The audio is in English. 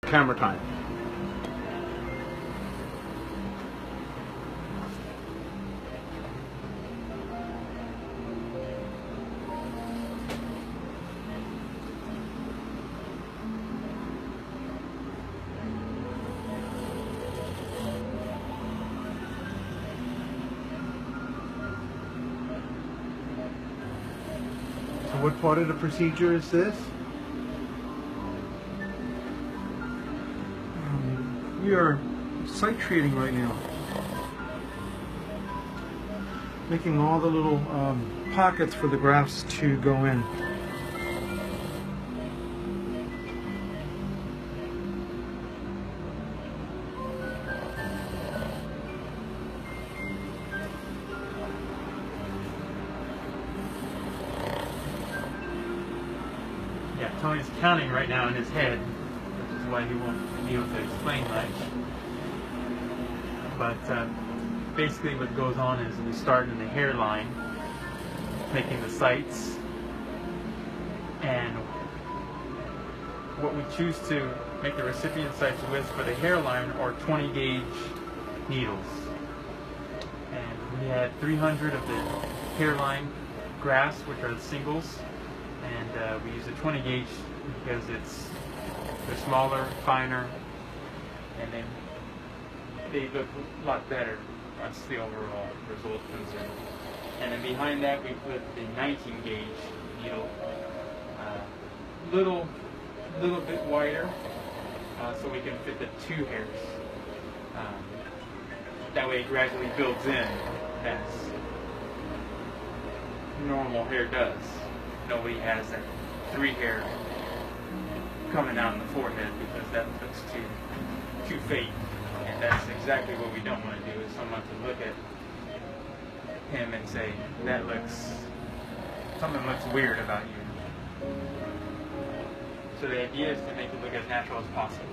camera time. So what part of the procedure is this? We are site treating right now. Making all the little pockets for the grafts to go in. Yeah, Tony's counting right now in his head, which is why he won't be able to explain much. But basically what goes on is we start in the hairline, making the sites, and what we choose to make the recipient sites with for the hairline are 20 gauge needles. And we had 300 of the hairline grafts, which are the singles, and we use a 20 gauge because they're smaller, finer, and they look a lot better once the overall result comes in. And then behind that we put the 19 gauge needle, little bit wider, so we can fit the 2 hairs. That way it gradually builds in as normal hair does. Nobody has that 3 hair coming out in the forehead because that looks too fake. And that's exactly what we don't want to do, is someone to look at him and say, something looks weird about you. So the idea is to make it look as natural as possible.